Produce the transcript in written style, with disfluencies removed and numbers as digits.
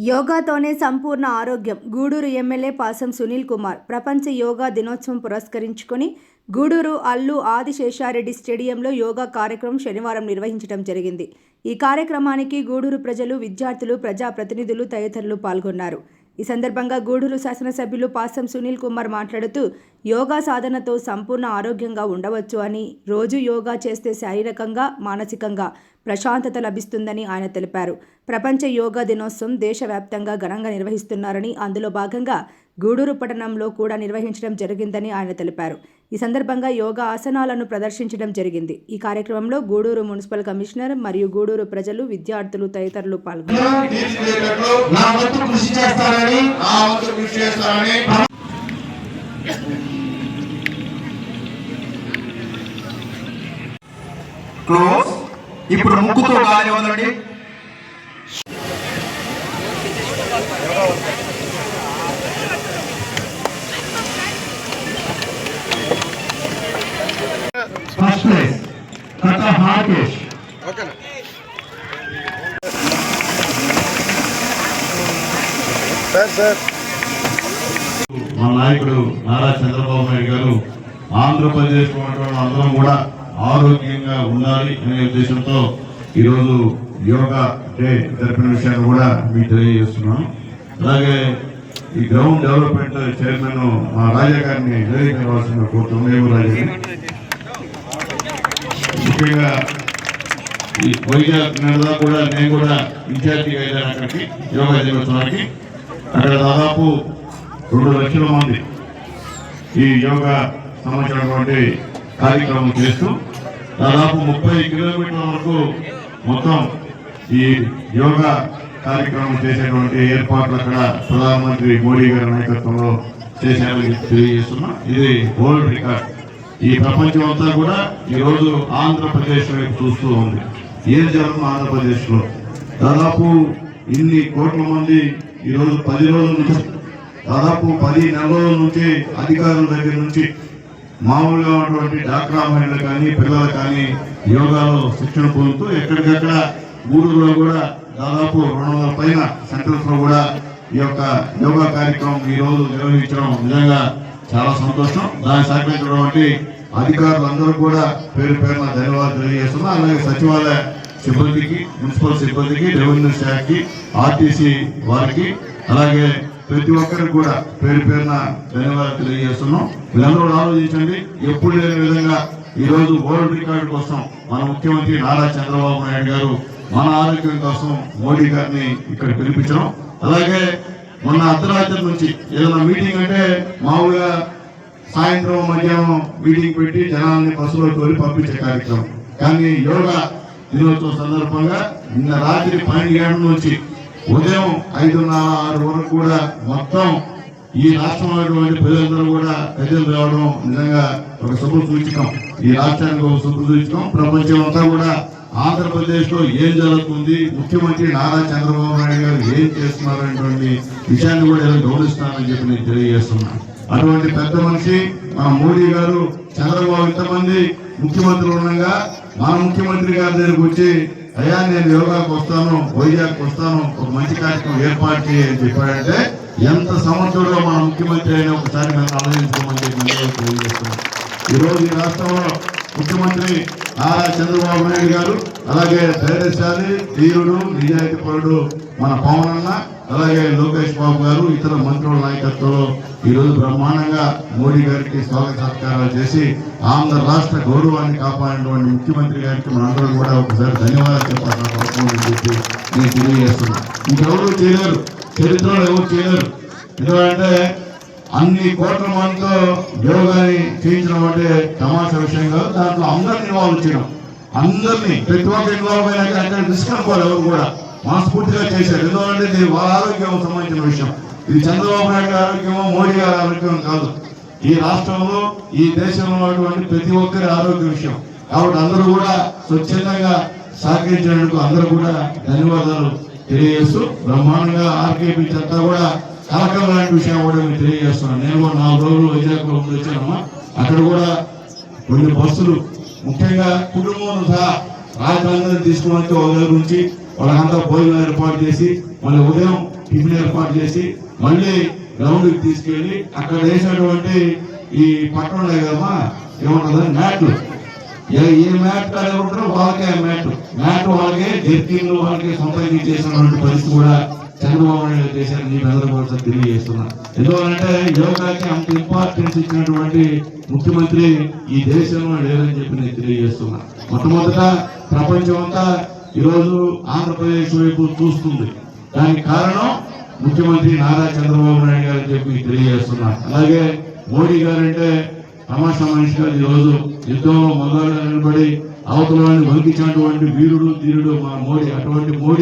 యోగాతోనే సంపూర్ణ ఆరోగ్యం. గూడూరు ఎమ్మెల్యే పాసం సునీల్ కుమార్ ప్రపంచ యోగా దినోత్సవం పురస్కరించుకొని గూడూరు అల్లు ఆదిశేషారెడ్డి స్టేడియంలో యోగా కార్యక్రమం శనివారం నిర్వహించడం జరిగింది. ఈ కార్యక్రమానికి గూడూరు ప్రజలు, విద్యార్థులు, ప్రజాప్రతినిధులు తదితరులు పాల్గొన్నారు. ఈ సందర్భంగా గూడూరు శాసనసభ్యులు పాసం సునీల్ కుమార్ మాట్లాడుతూ యోగా సాధనతో సంపూర్ణ ఆరోగ్యంగా ఉండవచ్చు అని, రోజు యోగా చేస్తే శారీరకంగా, మానసికంగా ప్రశాంతత లభిస్తుందని ఆయన తెలిపారు. ప్రపంచ యోగా దినోత్సవం దేశవ్యాప్తంగా ఘనంగా నిర్వహిస్తున్నారని, అందులో భాగంగా గూడూరు పట్టణంలో కూడా నిర్వహించడం జరిగిందని ఆయన తెలిపారు. ఈ సందర్భంగా యోగా ఆసనాలను ప్రదర్శించడం జరిగింది. ఈ కార్యక్రమంలో గూడూరు మున్సిపల్ కమిషనర్ మరియు గూడూరు ప్రజలు, విద్యార్థులు తదితరులు పాల్గొన్నారు. ఇప్పుడు ముక్కుతో గాలి వదలండి. ఫస్ట్ ప్లేస్ కథ హార్కేష్. మా నాయకుడు నారా చంద్రబాబు నాయుడు గారు ఆంధ్రప్రదేశ్ అందరం కూడా ఆరోగ్యంగా ఉండాలి అనే ఉద్దేశంతో ఈరోజు యోగా డే జరిపిన విషయాన్ని కూడా మీకు తెలియజేస్తున్నాను. అలాగే ఈ గ్రౌండ్ డెవలప్మెంట్ చైర్మన్ మా రాజా గారిని తెలియజేయవలసిన కోరుతున్నాము. రాజా ముఖ్యంగా ఈ వైజాగ్ నెల కూడా నేను కూడా విద్యార్థిగా వెళ్ళాను అక్కడికి యోగా దినోత్సవానికి. అక్కడ దాదాపు 2 లక్షల మంది ఈ యోగా సంబంధించినటువంటి కార్యక్రమం చేస్తూ దాదాపు 30 కిలోమీటర్ల వరకు మొత్తం ఈ యోగా కార్యక్రమం చేసేటువంటి ఏర్పాట్లు అక్కడ ప్రధానమంత్రి మోడీ గారి నాయకత్వంలో చేశారని తెలియజేస్తున్నా. ఇది వరల్డ్ రికార్డ్. ఈ ప్రపంచం అంతా కూడా ఈరోజు ఆంధ్రప్రదేశ్ వైపు చూస్తూ ఉంది. ఏం జరుగుతుంది ఆంధ్రప్రదేశ్ లో? దాదాపు ఇన్ని కోట్ల మంది ఈరోజు 10 రోజుల నుంచి, దాదాపు 10 నెలల నుంచి అధికారుల దగ్గర నుంచి మామూలుగా ఉన్నటువంటి డాక్రా మహిళలు కానీ, పిల్లలు కానీ యోగాలో శిక్షణ పొందుతూ ఎక్కడికక్కడ గూడూరులో కూడా దాదాపు 200 పైన సెంటర్స్ లో కూడా ఈ యొక్క యోగా కార్యక్రమం ఈ రోజు నిర్వహించడం నిజంగా చాలా సంతోషం. దాన్ని సహకరించినటువంటి అధికారులందరూ కూడా పేరు పేరున ధన్యవాదాలు తెలియజేస్తున్నా. అలాగే సచివాలయ సిబ్బందికి, మున్సిపల్ సిబ్బందికి, రెవెన్యూ శాఖకి, ఆర్టీసీ వారికి, అలాగే ప్రతి ఒక్కరికి కూడా పేరు పేరున ధన్యవాదాలు తెలియజేస్తున్నాం. మీరందరూ ఆలోచించండి, ఎప్పుడు లేని విధంగా ఈ రోజు వరల్డ్ రికార్డు కోసం మన ముఖ్యమంత్రి నారా చంద్రబాబు నాయుడు గారు మన ఆరోగ్యం కోసం మోడీ గారిని ఇక్కడ పిలిపించడం. అలాగే మొన్న అర్ధరాత్రి నుంచి ఏదైనా మీటింగ్ అంటే మామూలుగా సాయంత్రం మధ్యాహ్నం మీటింగ్ పెట్టి జనాల్ని బస్సులో తోలి పంపించే కార్యక్రమం. కానీ యోగా దినోత్సవం సందర్భంగా నిన్న రాత్రి 12 గంటల నుంచి ఉదయం 5:30-6 వరకు కూడా మొత్తం ఈ రాష్ట్రంలో ప్రజలందరూ కూడా ప్రజలు రావడం నిజంగా ఒక శుభ సూచకం. ఈ రాష్ట్రానికి ఒక శుభ సూచకం. ప్రపంచం అంతా కూడా ఆంధ్రప్రదేశ్ లో ఏం జరుగుతుంది, ముఖ్యమంత్రి నారా చంద్రబాబు నాయుడు గారు ఏం చేస్తున్నారు అనేటువంటి విషయాన్ని కూడా గౌరవిస్తానని చెప్పి నేను తెలియజేస్తున్నాను. అటువంటి పెద్ద మనిషి మన మోడీ గారు, చంద్రబాబు ఇంతమంది ముఖ్యమంత్రులు ఉండగా మన ముఖ్యమంత్రి గారి దగ్గరికి వచ్చి, అయ్యా నేను యోగాకు వస్తాను, వైజాగ్ వస్తాను, ఒక మంచి కార్యక్రమం ఏర్పాటు చేయని చెప్పాడంటే ఎంత సమర్థుడో మన ముఖ్యమంత్రి అయినా ఒకసారి మనం ఆలోచించుకోమని చెప్పి తెలియజేస్తున్నాం. ఈరోజు ఈ రాష్ట్రంలో ముఖ్యమంత్రి నారా చంద్రబాబు నాయుడు గారు, అలాగే ధైర్యశాలి, ధీరుడు, నిజాయితీ పరుడు మన పవన్ అన్న, అలాగే లోకేష్ బాబు గారు, ఇతర మంత్రుల నాయకత్వంలో ఈరోజు బ్రహ్మాండంగా మోడీ గారికి స్వాగత సత్కారాలు చేసి ఆంధ్ర రాష్ట్ర గౌరవాన్ని కాపాడినటువంటి ముఖ్యమంత్రి గారికి మనందరం కూడా ఒకసారి ధన్యవాదాలు చెప్పాల్సిన అవసరం అని చెప్పి నేను తెలియజేస్తున్నాను. ఇంకెవరూ చేయలేరు, చరిత్రలో ఎవరు చేయలేరు. ఎందుకంటే అన్ని కోట్ల మందితో యోగాని చేయించడం అంటే తమాషా విషయం కాదు. దాంట్లో అందరిని ఇన్వాల్వ్ చేయడం, అందరినీ ప్రతి ఒక్క ఇన్వాల్వ్ అయినాక అక్కడ రిస్క్ అనుకోవాలి. ఎవరు కూడా మనస్ఫూర్తిగా చేశారు. ఎందుకంటే ఇది వాళ్ళ ఆరోగ్యం సంబంధించిన విషయం. ఇది చంద్రబాబు నాయుడు గారి ఆరోగ్యమో మోడీ గారి ఆరోగ్యం కాదు. ఈ రాష్ట్రంలో, ఈ దేశంలో ఉన్నటువంటి ప్రతి ఒక్కరి ఆరోగ్య విషయం. కాబట్టి అందరూ కూడా స్వచ్ఛందంగా సహకరించినందుకు అందరూ కూడా ధన్యవాదాలు తెలియజేస్తూ, బ్రహ్మాండంగా ఆర్కేపీ అంతా కూడా కలకలం లాంటి విషయం కూడా మీకు తెలియజేస్తున్నాను. నేను కూడా 4 రోజులు వైజాగ్ లో వచ్చానమ్మా. అక్కడ కూడా కొన్ని బస్సులు, ముఖ్యంగా కుటుంబం సహా రాజధాని తీసుకుని ఒక దగ్గర నుంచి వాళ్ళకంతా భోజనం ఏర్పాటు చేసి మళ్ళీ ఉదయం టిఫిన్ ఏర్పాటు చేసి మళ్ళీ గ్రౌండ్ కి తీసుకెళ్లి అక్కడ వేసినటువంటి ఈ పట్టణం కదమ్మా ఏమంటుందా మ్యాట్లు ఏ మ్యాట్ కాడ ఉంటారో వాళ్ళకే మ్యాట్ వాళ్ళకే జర్కిన్లు వాళ్ళకే సొంతంగా చేసినటువంటి పరిస్థితి కూడా చంద్రబాబు నాయుడు చేశారు. మీ అందరూ కూడా తెలియజేస్తున్నా. ఎందుకంటే యోగాకి అంత ఇంపార్టెన్స్ ఇచ్చినటువంటి ముఖ్యమంత్రి ఈ దేశంలో లేదని చెప్పి నేను తెలియజేస్తున్నా. మొట్టమొదట ప్రపంచం అంతా ఈరోజు ఆంధ్రప్రదేశ్ వైపు చూస్తుంది. దానికి కారణం ముఖ్యమంత్రి నారా చంద్రబాబు నాయుడు గారు అని చెప్పి తెలియజేస్తున్నా. అలాగే మోడీ గారంటే తమాషా మనిషి గారు ఈరోజు యుద్ధంలో మగాళ్ళు నిలబడి అవతలని వణికించినటువంటి వీరుడు ధీరుడు మన మోడీ. అటువంటి మోడీ